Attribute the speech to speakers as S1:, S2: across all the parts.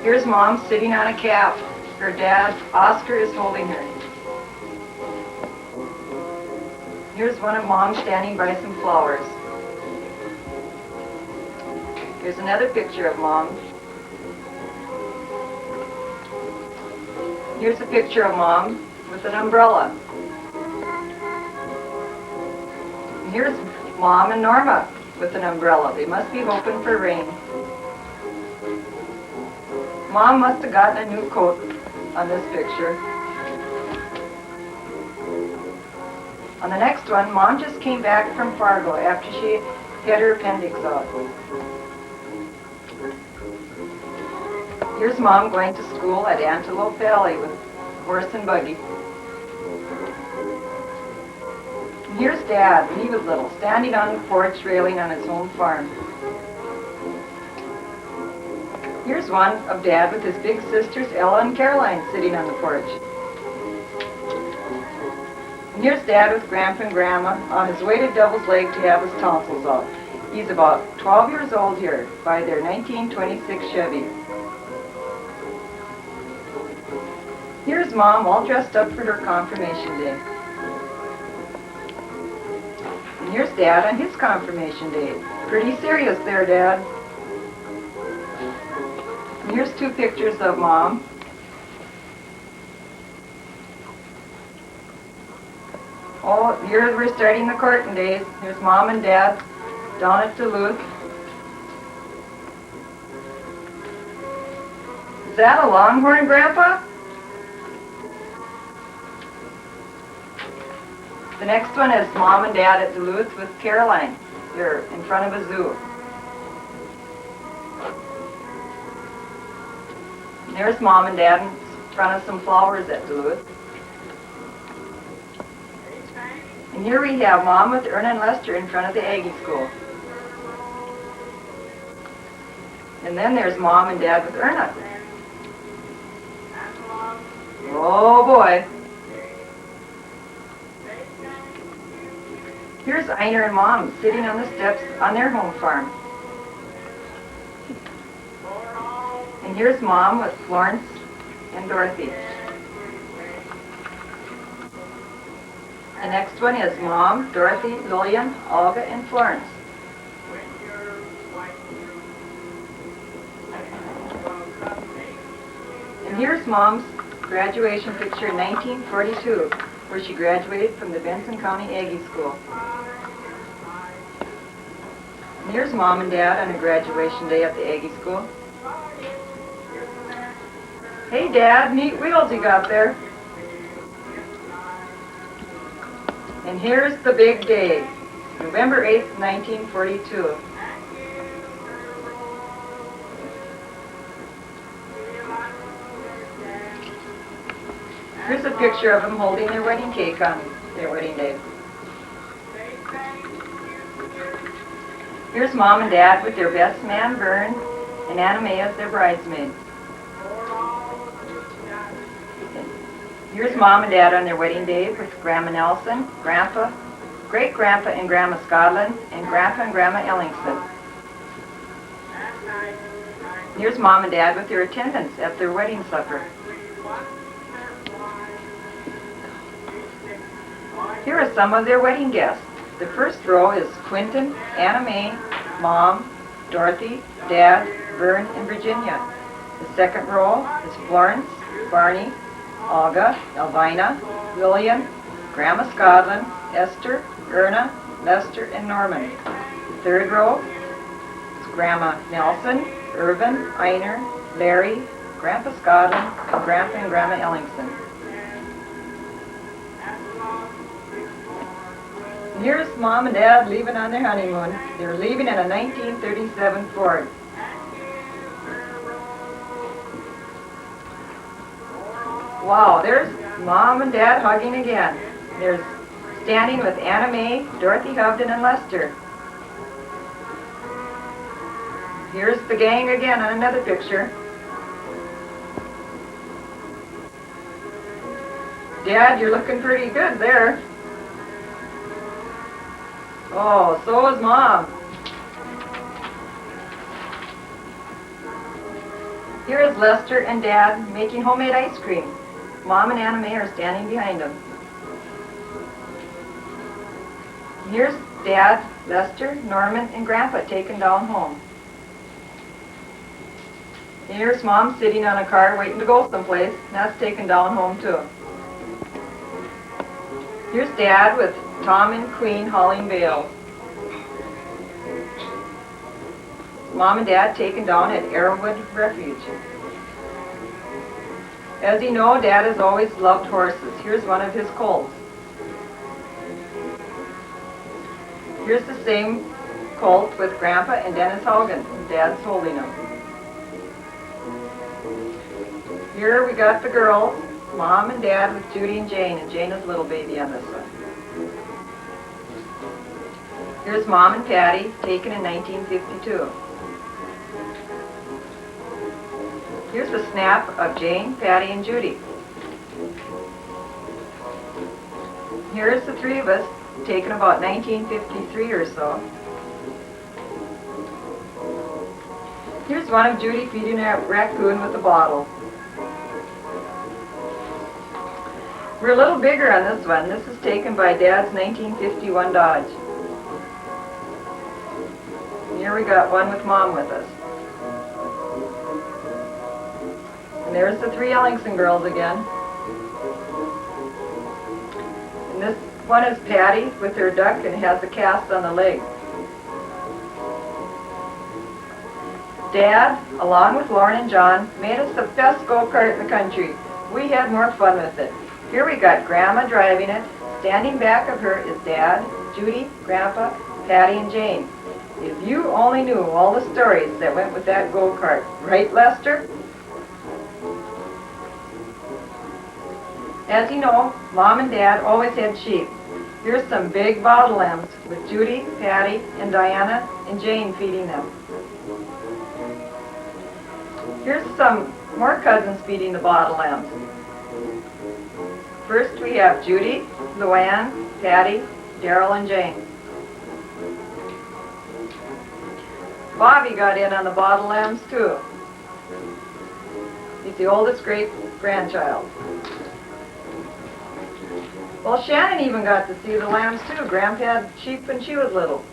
S1: Here's Mom sitting on a calf. Her dad, Oscar, is holding her. Here's one of Mom standing by some flowers. Here's another picture of Mom. Here's a picture of Mom with an umbrella. And here's Mom and Norma with an umbrella. They must be hoping for rain. Mom must have gotten a new coat on this picture. On the next one, Mom just came back from Fargo after she had her appendix out. Here's Mom going to school at Antelope Valley with horse and buggy. And here's Dad, when he was little, standing on the porch railing on his home farm. Here's one of Dad with his big sisters, Ella and Caroline, sitting on the porch. And here's Dad with Grandpa and Grandma on his way to Devil's Lake to have his tonsils out. He's about 12 years old here, by their 1926 Chevy. Here's Mom all dressed up for her confirmation day. And here's Dad on his confirmation day. Pretty serious there, Dad. And here's two pictures of Mom. Oh, here we're starting the courting days. Here's Mom and Dad down at Duluth. Is that a longhorn, Grandpa? The next one is Mom and Dad at Duluth with Caroline. They're in front of a zoo. And there's Mom and Dad in front of some flowers at Duluth. And here we have Mom with Erna and Lester in front of the Aggie School. And then there's Mom and Dad with Erna. Oh boy. Here's Einar and Mom sitting on the steps on their home farm. And here's Mom with Florence and Dorothy. The next one is Mom, Dorothy, Lillian, Olga, and Florence. And here's Mom's graduation picture in 1942, where she graduated from the Benson County Aggie School. And here's Mom and Dad on a graduation day at the Aggie School. Hey Dad, neat wheels you got there. And here's the big day, November 8th, 1942. Here's a picture of them holding their wedding cake on their wedding day. Here's Mom and Dad with their best man, Vern, and Anna Mae as their bridesmaid. Here's Mom and Dad on their wedding day with Grandma Nelson, Grandpa, Great-Grandpa and Grandma Scotland, and Grandpa and Grandma Ellingson. Here's Mom and Dad with their attendants at their wedding supper. Here are some of their wedding guests. The first row is Quentin, Anna Mae, Mom, Dorothy, Dad, Vern, and Virginia. The second row is Florence, Barney, Olga, Elvina, Lillian, Grandma Scotland, Esther, Erna, Lester, and Norman. The third row is Grandma Nelson, Irvin, Einar, Larry, Grandpa Scotland, and Grandma Ellingson. And here's Mom and Dad leaving on their honeymoon. They're leaving in a 1937 Ford. Wow, there's Mom and Dad hugging again. They're standing with Anna Mae, Dorothy Hovden, and Lester. Here's the gang again on another picture. Dad, you're looking pretty good there. Oh, so is Mom. Here is Lester and Dad making homemade ice cream. Mom and Anna Mae are standing behind them. Here's Dad, Lester, Norman, and Grandpa taken down home. Here's Mom sitting on a car waiting to go someplace, and that's taken down home too. Here's Dad with Tom and Queen hauling bales. Mom and Dad taken down at Arrowwood Refuge. As you know, Dad has always loved horses. Here's one of his colts. Here's the same colt with Grandpa and Dennis Hogan. Dad's holding him. Here we got the girls, Mom and Dad with Judy and Jane is a little baby on this one. Here's Mom and Patty, taken in 1952. Here's the snap of Jane, Patty, and Judy. Here's the three of us, taken about 1953 or so. Here's one of Judy feeding a raccoon with a bottle. We're a little bigger on this one. This is taken by Dad's 1951 Dodge. Here we got one with Mom with us. And there's the three Ellingson girls again. And this one is Patty with her duck and has a cast on the leg. Dad, along with Lauren and John, made us the best go-kart in the country. We had more fun with it. Here we got Grandma driving it. Standing back of her is Dad, Judy, Grandpa, Patty, and Jane. If you only knew all the stories that went with that go-kart. Right, Lester? As you know, Mom and Dad always had sheep. Here's some big bottle lambs with Judy, Patty, and Diana and Jane feeding them. Here's some more cousins feeding the bottle lambs. First we have Judy, Luann, Patty, Daryl, and Jane. Bobby got in on the bottle lambs too. He's the oldest great-grandchild. Well, Shannon even got to see the lambs too. Grandpa had sheep when she was little.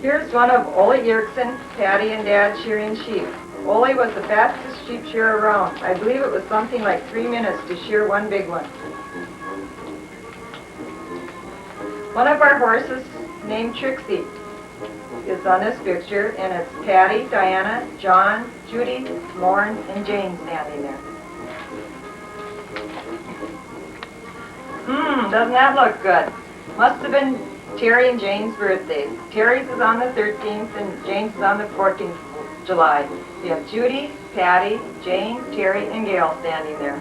S1: Here's one of Ole Yerksen, Patty, and Dad shearing sheep. Ole was the fastest sheep shearer around. I believe it was something like 3 minutes to shear one big one. One of our horses, named Trixie, is on this picture, and it's Patty, Diana, John, Judy, Lauren, and Jane standing there. Doesn't that look good? Must have been Terry and Jane's birthdays. Terry's is on the 13th and Jane's is on the 14th of July. We have Judy, Patty, Jane, Terry, and Gail standing there.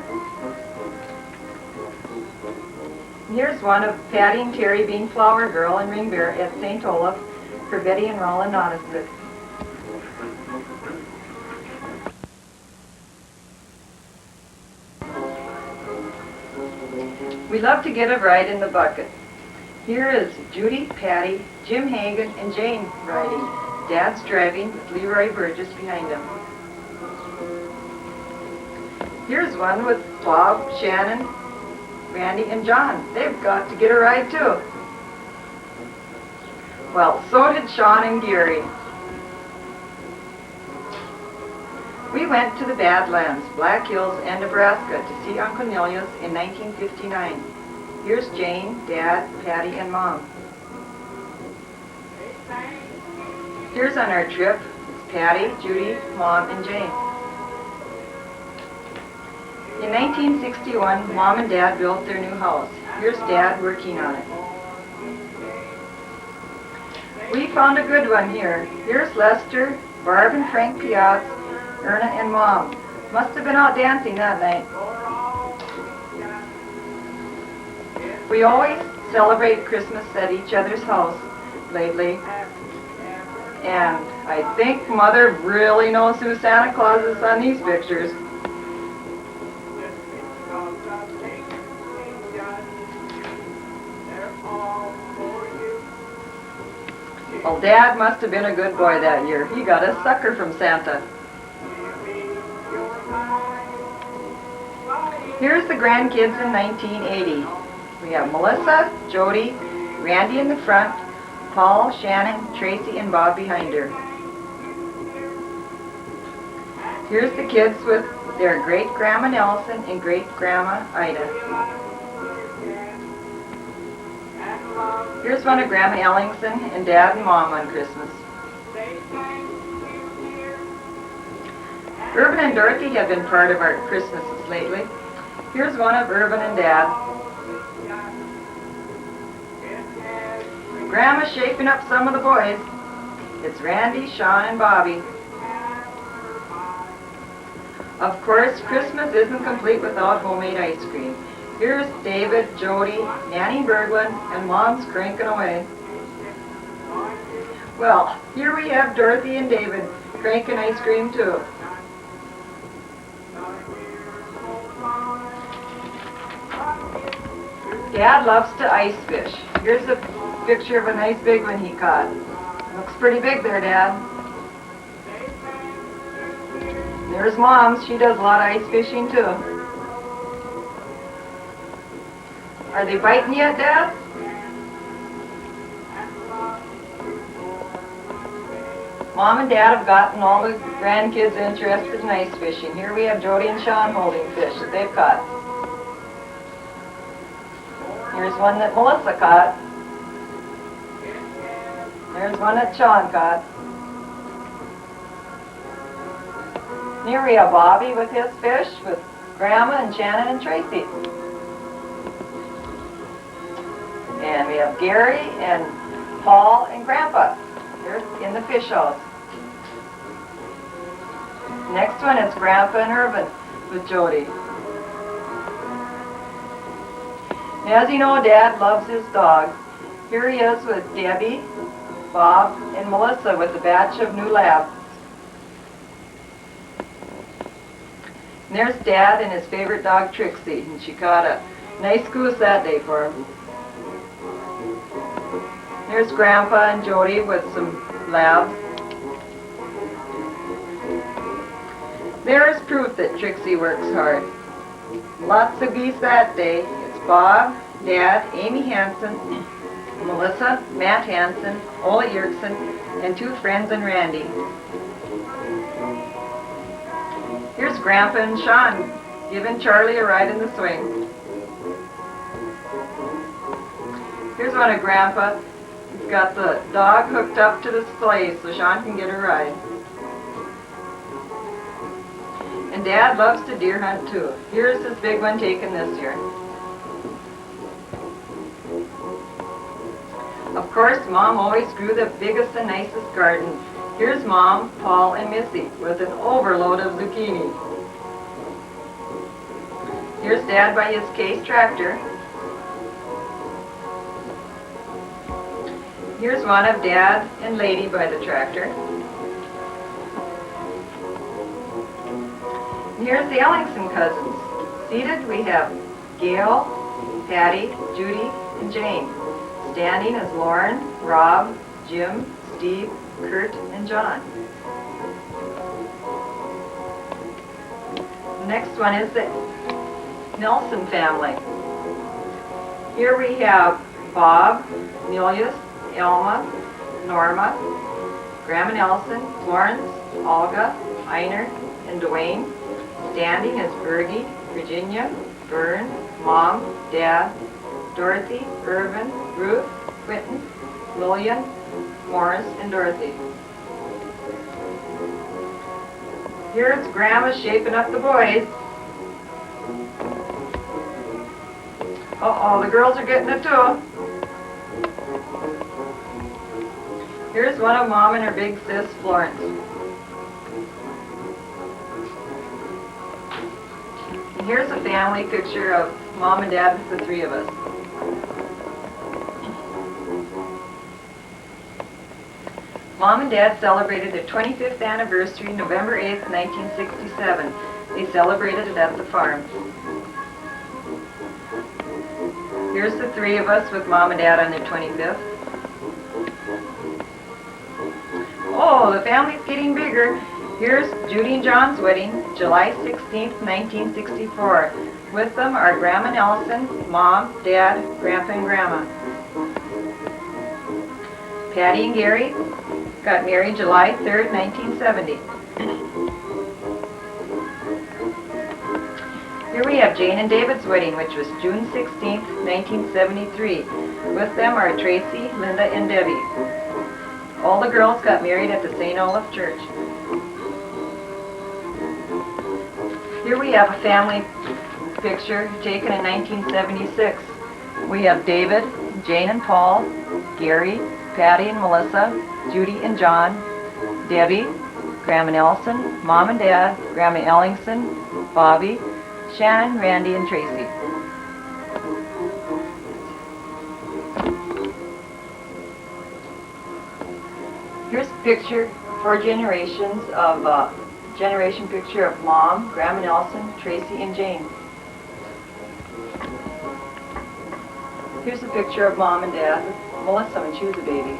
S1: Here's one of Patty and Terry being flower girl and ring bearer at St. Olaf for Betty and Roland Noddiston. We love to get a ride in the bucket. Here is Judy, Patty, Jim Hagan, and Jane riding. Dad's driving with Leroy Burgess behind him. Here's one with Bob, Shannon, Randy, and John. They've got to get a ride too. Well, so did Sean and Gary. We went to the Badlands, Black Hills, and Nebraska to see Uncle Nilius in 1959. Here's Jane, Dad, Patty, and Mom. Here's on our trip, Patty, Judy, Mom, and Jane. In 1961, Mom and Dad built their new house. Here's Dad working on it. We found a good one here. Here's Lester, Barb and Frank Piazza, Erna and Mom. Must have been out dancing that night. We always celebrate Christmas at each other's house lately. And I think Mother really knows who Santa Claus is on these pictures. Well, Dad must have been a good boy that year. He got a sucker from Santa. Here's the grandkids in 1980. We have Melissa, Jody, Randy in the front, Paul, Shannon, Tracy, and Bob behind her. Here's the kids with their great-grandma Nelson and great-grandma Ida. Here's one of Grandma Ellingson and Dad and Mom on Christmas. Irvin and Dorothy have been part of our Christmases lately. Here's one of Irvin and Dad. Grandma's shaping up some of the boys. It's Randy, Sean, and Bobby. Of course, Christmas isn't complete without homemade ice cream. Here's David, Jody, Nanny Berglund, and Mom's cranking away. Well, here we have Dorothy and David cranking ice cream too. Dad loves to ice fish. Here's a picture of a nice big one he caught. Looks pretty big there, Dad. There's Mom. She does a lot of ice fishing too. Are they biting yet, Dad? Mom and Dad have gotten all the grandkids interested in ice fishing. Here we have Jody and Sean holding fish that they've caught. Here's one that Melissa caught. There's one that Sean caught. Here we have Bobby with his fish with Grandma and Shannon and Tracy. And we have Gary and Paul and Grandpa. They're in the fish house. Next one is Grandpa and Irvin with Jody. As you know, Dad loves his dog. Here he is with Debbie, Bob, and Melissa with a batch of new labs. And there's Dad and his favorite dog, Trixie, and she caught a nice goose that day for him. There's Grandpa and Jody with some labs. There's proof that Trixie works hard. Lots of geese that day. It's Bob, Dad, Amy Hansen, Melissa, Matt Hansen, Ole Yerksen, and two friends and Randy. Here's Grandpa and Sean giving Charlie a ride in the swing. Here's one of Grandpa. He's got the dog hooked up to the sleigh so Sean can get a ride. And Dad loves to deer hunt too. Here's his big one taken this year. Of course, Mom always grew the biggest and nicest garden. Here's Mom, Paul, and Missy with an overload of zucchini. Here's Dad by his Case tractor. Here's one of Dad and Lady by the tractor. And here's the Ellingson cousins. Seated we have Gail, Patty, Judy, and Jane. Standing is Lauren, Rob, Jim, Steve, Kurt, and John. The next one is the Nelson family. Here we have Bob, Nilius, Elma, Norma, Grandma Nelson, Florence, Olga, Einer, and Dwayne. Standing is Bergie, Virginia, Vern, Mom, Dad, Dorothy, Irvin, Ruth, Quentin, Lillian, Morris, and Dorothy. Here's Grandma shaping up the boys. Uh-oh, the girls are getting it too. Here's one of Mom and her big sis, Florence. And here's a family picture of Mom and Dad with the three of us. Mom and Dad celebrated their 25th anniversary November 8th, 1967. They celebrated it at the farm. Here's the three of us with Mom and Dad on their 25th. Oh, the family's getting bigger. Here's Judy and John's wedding, July 16th, 1964. With them are Grandma Ellingson, Mom, Dad, Grandpa, and Grandma. Patty and Gary got married July 3rd, 1970. Here we have Jane and David's wedding, which was June 16th, 1973. With them are Tracy, Linda, and Debbie. All the girls got married at the St. Olaf Church. Here we have a family picture taken in 1976. We have David, Jane and Paul, Gary, Patty and Melissa, Judy and John, Debbie, Grandma Nelson, Mom and Dad, Grandma Ellingson, Bobby, Shannon, Randy, and Tracy. Here's a picture, 4 generations of generation picture of Mom, Grandma Nelson, Tracy, and Jane. Here's a picture of Mom and Dad with Melissa when she was a baby.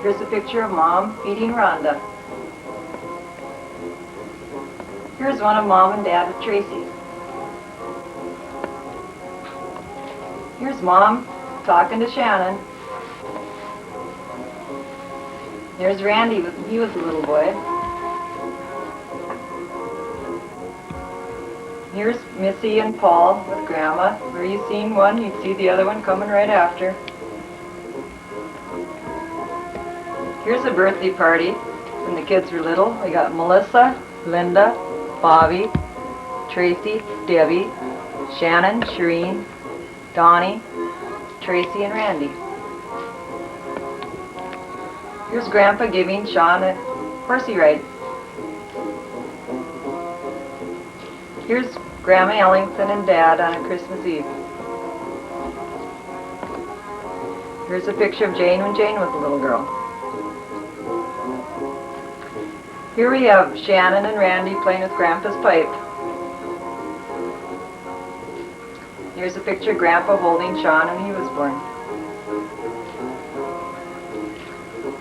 S1: Here's a picture of Mom feeding Rhonda. Here's one of Mom and Dad with Tracy. Here's Mom talking to Shannon. There's Randy when he was a little boy. Here's Missy and Paul with Grandma. Where you seen one, you'd see the other one coming right after. Here's a birthday party when the kids were little. We got Melissa, Linda, Bobby, Tracy, Debbie, Shannon, Shireen, Donnie, Tracy, and Randy. Here's Grandpa giving Sean a horsey ride. Here's Grandma Ellingson and Dad on a Christmas Eve. Here's a picture of Jane when Jane was a little girl. Here we have Shannon and Randy playing with Grandpa's pipe. Here's a picture of Grandpa holding Sean when he was born.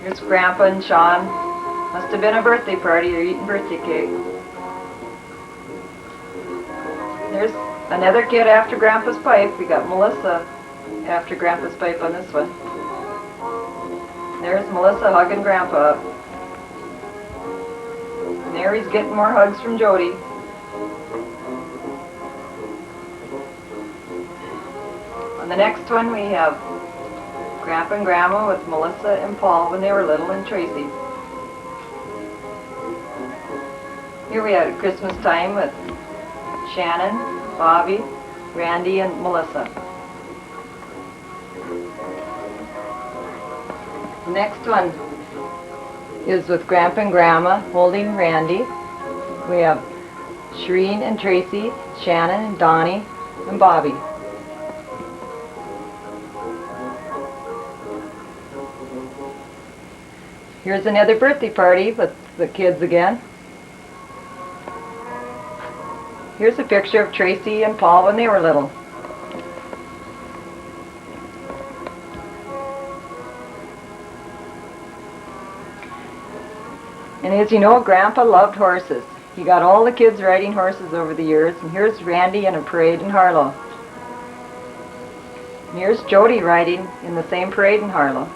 S1: Here's Grandpa and Sean. Must have been a birthday party. They're eating birthday cake. There's another kid after Grandpa's pipe. We got Melissa after Grandpa's pipe on this one. There's Melissa hugging Grandpa up. And there he's getting more hugs from Jody. On the next one we have Grandpa and Grandma with Melissa and Paul when they were little, and Tracy. Here we had Christmas time with Shannon, Bobby, Randy, and Melissa. The next one is with Grandpa and Grandma holding Randy. We have Shireen and Tracy, Shannon and Donnie, and Bobby. Here's another birthday party with the kids again. Here's a picture of Tracy and Paul when they were little. And as you know, Grandpa loved horses. He got all the kids riding horses over the years. And here's Randy in a parade in Harlow. And here's Jody riding in the same parade in Harlow.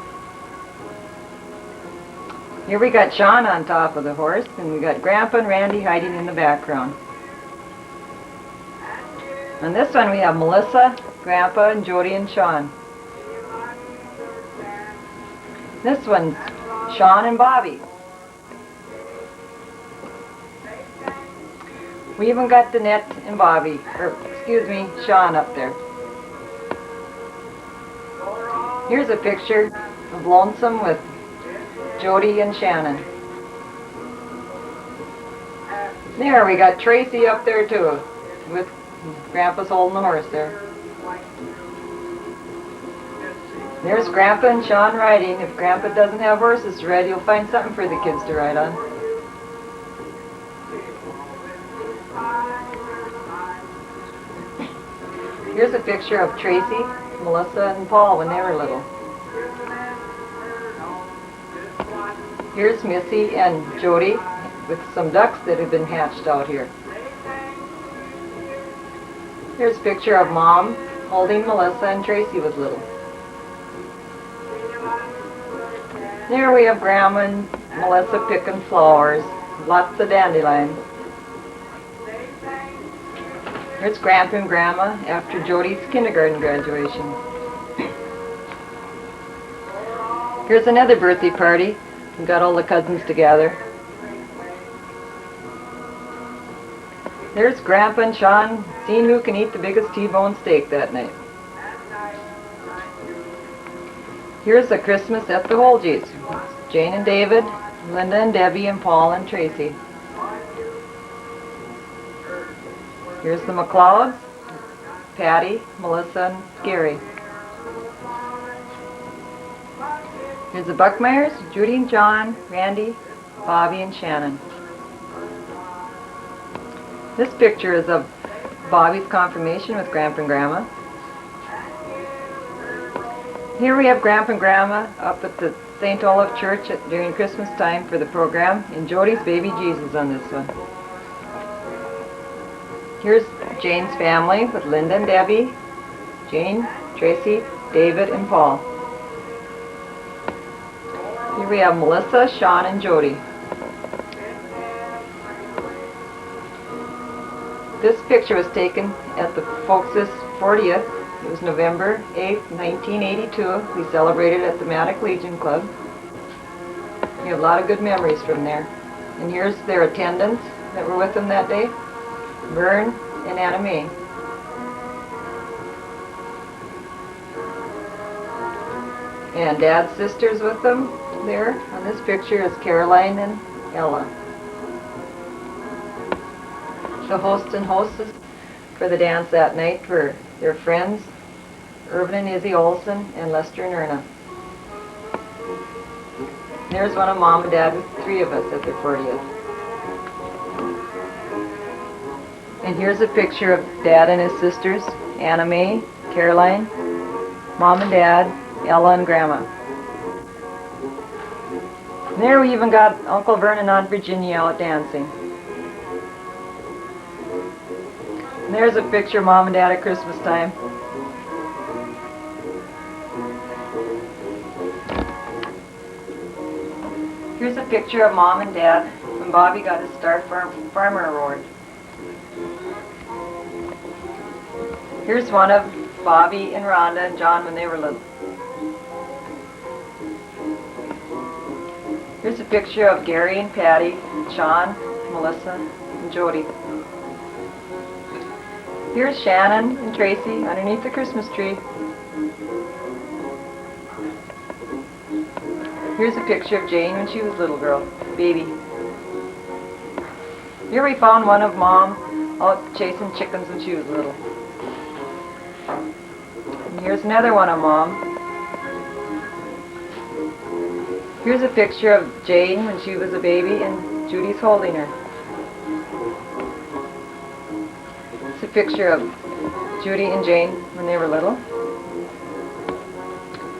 S1: Here we got Sean on top of the horse, and we got Grandpa and Randy hiding in the background. On this one we have Melissa, Grandpa, and Jody and Sean. This one's Sean and Bobby. We even got Danette and Bobby, or excuse me, Sean up there. Here's a picture of Lonesome with Jody and Shannon. There, we got Tracy up there too, with Grandpa's holding the horse there. There's Grandpa and Sean riding. If Grandpa doesn't have horses to ride, he'll find something for the kids to ride on. Here's a picture of Tracy, Melissa, and Paul when they were little. Here's Missy and Jody with some ducks that have been hatched out here. Here's a picture of Mom holding Melissa and Tracy was little. There we have Grandma and Melissa picking flowers, lots of dandelions. Here's Grandpa and Grandma after Jody's kindergarten graduation. Here's another birthday party. We got all the cousins together. There's Grandpa and Sean seeing who can eat the biggest T-bone steak that night. Here's a Christmas at the Holgies. Jane and David, Linda and Debbie, and Paul and Tracy. Here's the McLeods, Patty, Melissa, and Gary. Here's the Buckmeyers, Judy and John, Randy, Bobby, and Shannon. This picture is of Bobby's confirmation with Grandpa and Grandma. Here we have Grandpa and Grandma up at the St. Olaf Church during Christmas time for the program, and Jody's baby Jesus on this one. Here's Jane's family with Linda and Debbie, Jane, Tracy, David, and Paul. Here we have Melissa, Sean, and Jody. This picture was taken at the folks' 40th. It was November 8th, 1982. We celebrated at the Maddock Legion Club. We have a lot of good memories from there. And here's their attendants that were with them that day, Vern and Irene. And Dad's sisters with them there. On this picture is Caroline and Ella. The hosts and hostess for the dance that night were their friends, Irvin and Izzy Olson, and Lester and Erna. There's one of Mom and Dad with 3 of us at their 40th. And here's a picture of Dad and his sisters, Anna Mae, Caroline, Mom and Dad, Ella and Grandma. And there we even got Uncle Vernon and Aunt Virginia out dancing. And there's a picture of Mom and Dad at Christmas time. Here's a picture of Mom and Dad when Bobby got his Star Farmer Award. Here's one of Bobby and Rhonda and John when they were little. Here's a picture of Gary and Patty, Sean, Melissa, and Jody. Here's Shannon and Tracy underneath the Christmas tree. Here's a picture of Jane when she was a little girl, baby. Here we found one of Mom out chasing chickens when she was little. And here's another one of Mom. Here's a picture of Jane when she was a baby and Judy's holding her. It's a picture of Judy and Jane when they were little.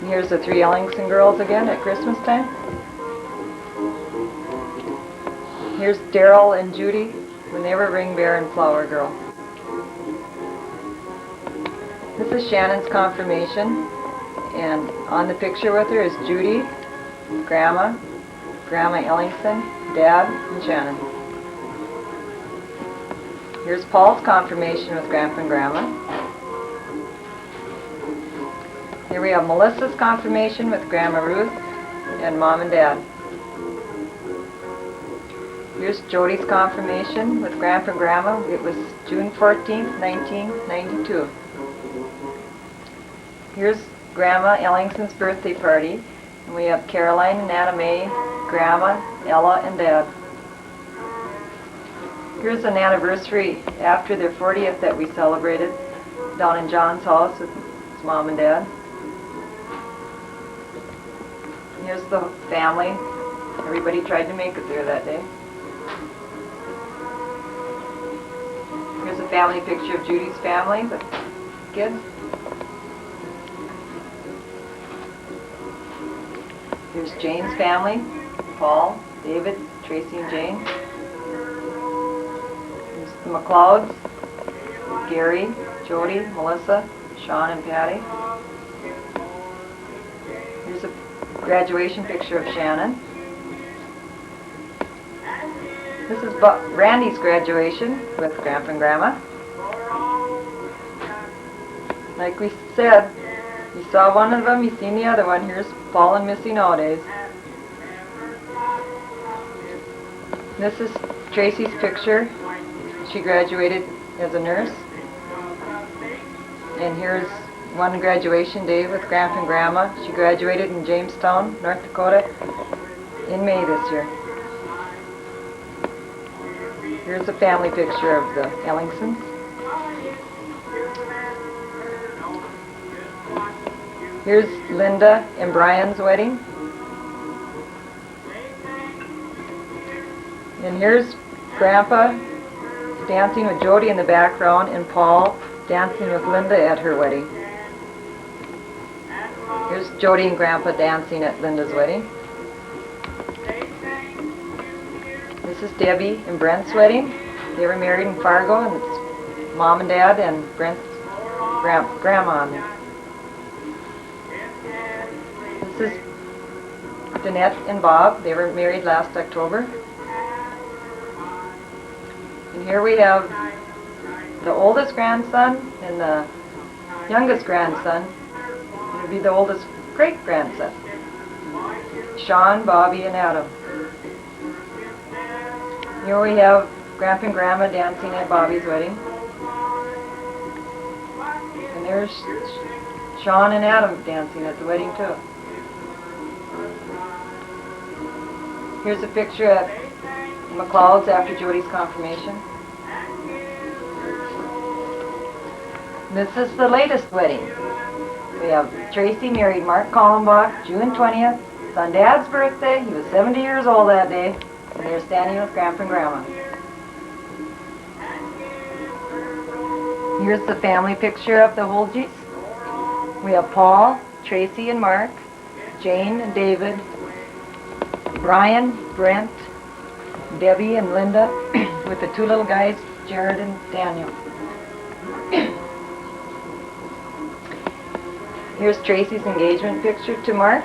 S1: And here's the 3 Ellingson girls again at Christmas time. Here's Daryl and Judy when they were Ring Bear and Flower Girl. This is Shannon's confirmation, and on the picture with her is Judy, Grandma, Grandma Ellingson, Dad, and Shannon. Here's Paul's confirmation with Grandpa and Grandma. Here we have Melissa's confirmation with Grandma Ruth and Mom and Dad. Here's Jody's confirmation with Grandpa and Grandma. It was June 14th, 1992. Here's Grandma Ellingson's birthday party. And we have Caroline and Anna Mae, Grandma, Ella, and Dad. Here's an anniversary after their 40th that we celebrated down in John's house with his Mom and Dad. Here's the family. Everybody tried to make it there that day. Here's a family picture of Judy's family with kids. Here's Jane's family, Paul, David, Tracy, and Jane. Here's the McLeods, Gary, Jody, Melissa, Sean, and Patty. Here's a graduation picture of Shannon. This is Randy's graduation with Grandpa and Grandma. Like we said, you saw one of them, you seen the other one. Here's Paul and Missy nowadays. This is Tracy's picture. She graduated as a nurse. And here's one graduation day with Grandpa and Grandma. She graduated in Jamestown, North Dakota in May this year. Here's a family picture of the Ellingsons. Here's Linda and Brian's wedding. And here's Grandpa dancing with Jody in the background and Paul dancing with Linda at her wedding. Here's Jody and Grandpa dancing at Linda's wedding. This is Debbie and Brent's wedding. They were married in Fargo, and it's Mom and Dad and Brent's grandma on there. This is Danette and Bob. They were married last October. And here we have the oldest grandson and the youngest grandson. It would be the oldest great-grandson. Sean, Bobby, and Adam. Here we have Grandpa and Grandma dancing at Bobby's wedding. And there's Sean and Adam dancing at the wedding too. Here's a picture of McLeod's after Jody's confirmation. This is the latest wedding. We have Tracy married Mark Collenbach, June 20th. It's on Dad's birthday. He was 70 years old that day. And they're standing with Grandpa and Grandma. Here's the family picture of the Holgies. We have Paul, Tracy, and Mark, Jane and David, Brian, Brent, Debbie, and Linda, with the two little guys, Jared and Daniel. Here's Tracy's engagement picture to Mark.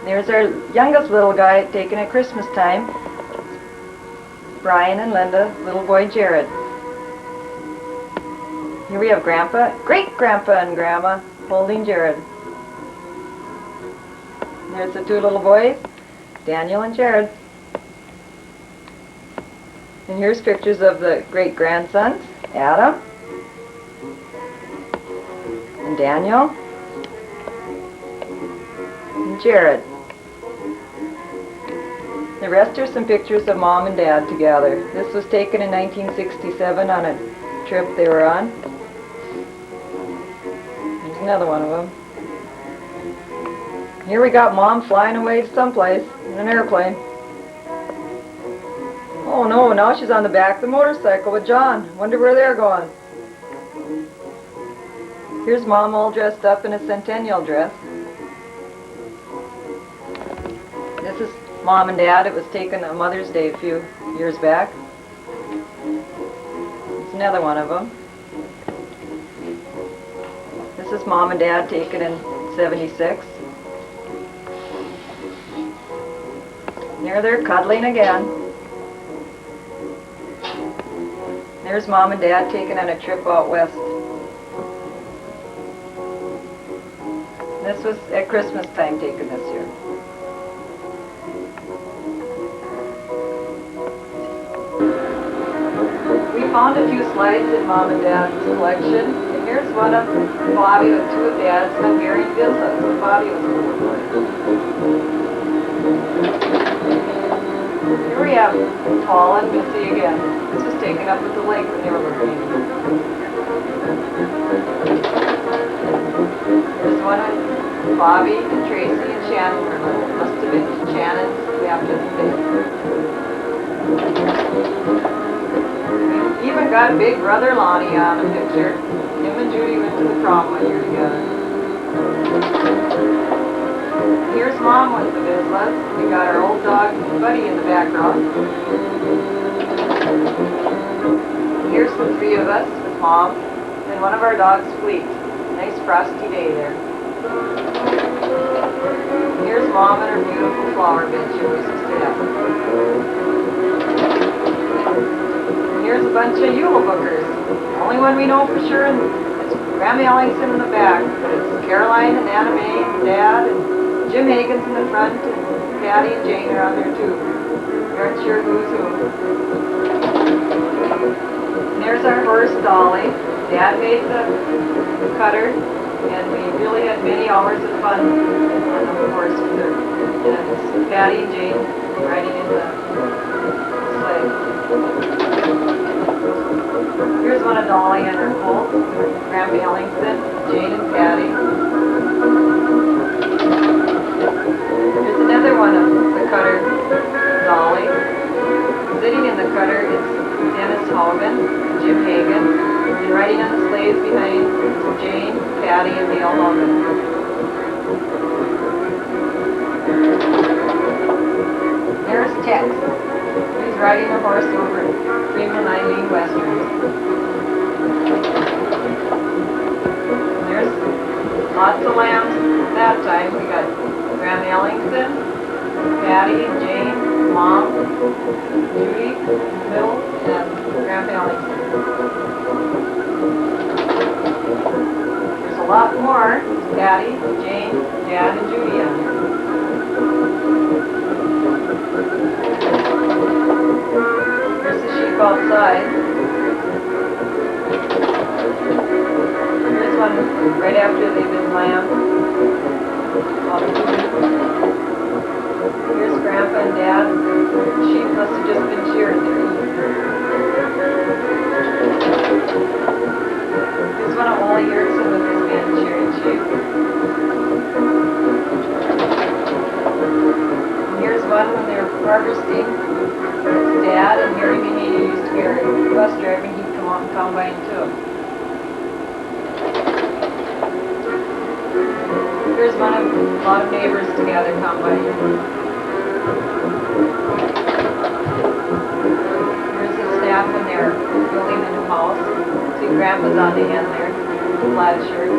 S1: There's our youngest little guy taken at Christmas time, Brian and Linda, little boy Jared. Here we have Grandpa, great-grandpa and Grandma holding Jared. There's the two little boys, Daniel and Jared. And here's pictures of the great-grandsons, Adam and Daniel and Jared. The rest are some pictures of Mom and Dad together. This was taken in 1967 on a trip they were on. There's another one of them. Here we got Mom flying away someplace in an airplane. Oh no, now she's on the back of the motorcycle with John. Wonder where they're going. Here's Mom all dressed up in a centennial dress. This is Mom and Dad. It was taken on Mother's Day a few years back. It's another one of them. This is Mom and Dad taken in 76. There they're cuddling again. There's Mom and Dad taken on a trip out west. This was at Christmas time taken this year. We found a few slides in Mom and Dad's collection, and here's one of Bobby with two of Dad's Hungarian visas. Bobby was a little boy. Here we have Paul and Missy again. This was taken up at the lake when they were babies. Here's one of Bobby and Tracy and Shannon were little. Must have been Shannon's baptism day. We even got big brother Lonnie on a picture. Him and Judy went to the prom one year together. Here's Mom with the Vizslas. We got our old dog Buddy in the background. Here's the three of us with Mom and one of our dogs, Fleet. Nice frosty day there. Here's Mom and her beautiful flower bed she always used to have. Here's a bunch of Yule bookers. The only one we know for sure is Grandma Ellingson in the back. But it's Caroline and Anna Mae and Dad and Jim Hagan's in the front and Patty and Jane are on there too. We aren't sure who's who. And there's our horse Dolly. Dad made the cutter and we really had many hours of fun on the horse with her. And it's Patty and Jane riding in the sleigh. Here's one of Dolly and her colt, Grandma Ellingson, Jane and Patty. Here's another one of the cutter, Dolly. Sitting in the cutter is Dennis Hogan, Jim Hagan, and riding on the sleighs behind Jane, Patty, and Neil Hogan. There's Tex. He's riding a horse over Freeman Eileen Westerns. There's lots of lambs that time. We got Grandma Ellingson, Patty and Jane, Mom, Judy, Bill, and Grandma Ellingson. There's a lot more. Patty, Jane, Dad, and Judy on here. Here's the sheep outside. Here's one right after they've been lambed. Here's Grandpa and Dad. The sheep must have just been sheared there. Here's one of Wally Yerkson with his man shearing sheep. And here's one when they were harvesting. It's Dad and Harry Mahaney used to be our bus driver and he'd come on combine too. Here's one of a lot of neighbors together combining. Here's the staff when they're building a new house. See Grandpa's on the end there, plaid shirt.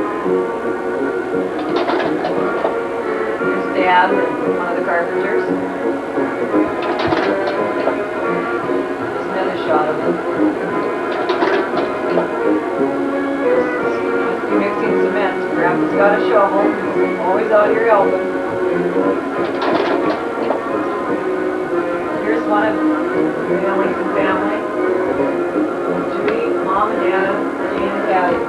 S1: Here's Dad, one of the carpenters. There's another shot of him. Here's mixing cement. Grandpa's got a shovel. He's always out here helping. Here's one of the Ellingson family. Judy, Mom and Dad, Jane and Patty.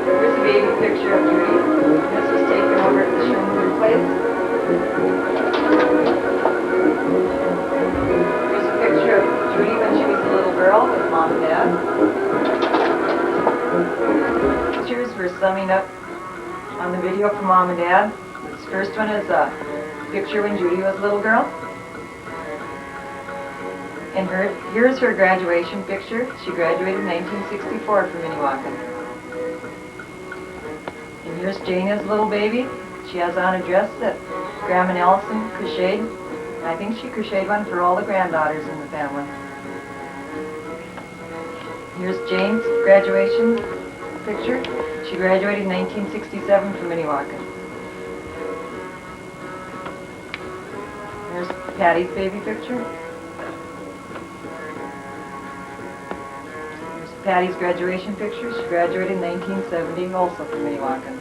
S1: Here's a baby picture of Judy. This was taken over at the Schoenberg place. Here's a picture of Judy when she was a little girl with Mom and Dad. Pictures we're summing up on the video for Mom and Dad. This first one is a picture when Judy was a little girl. And here's her graduation picture. She graduated in 1964 from Minnewacan. And here's Jane as a little baby. She has on a dress that Grandma Ellison crocheted. And I think she crocheted one for all the granddaughters in the family. Here's Jane's graduation picture. She graduated in 1967 from Minnewacan. There's Patty's baby picture. Here's Patty's graduation picture. She graduated in 1970, also from Minnewacan.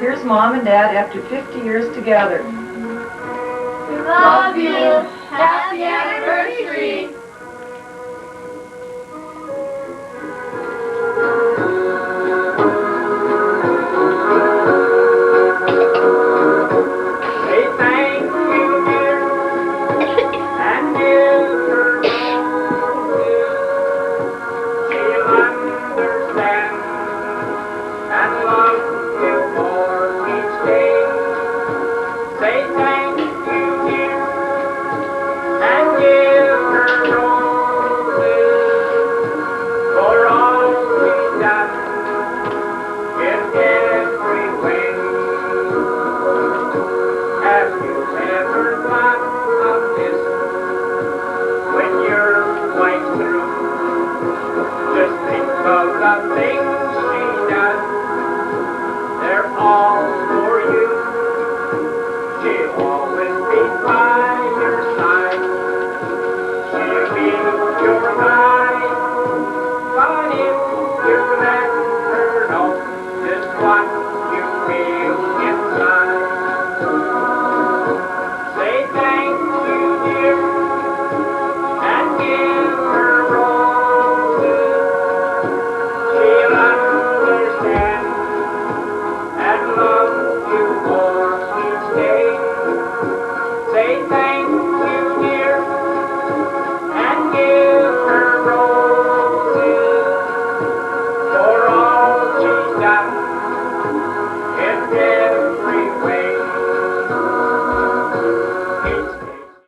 S1: Here's Mom and Dad after 50 years together.
S2: We love you. Happy anniversary.
S3: Say thank you, dear, and give her all due. She'll understand and love you for each day.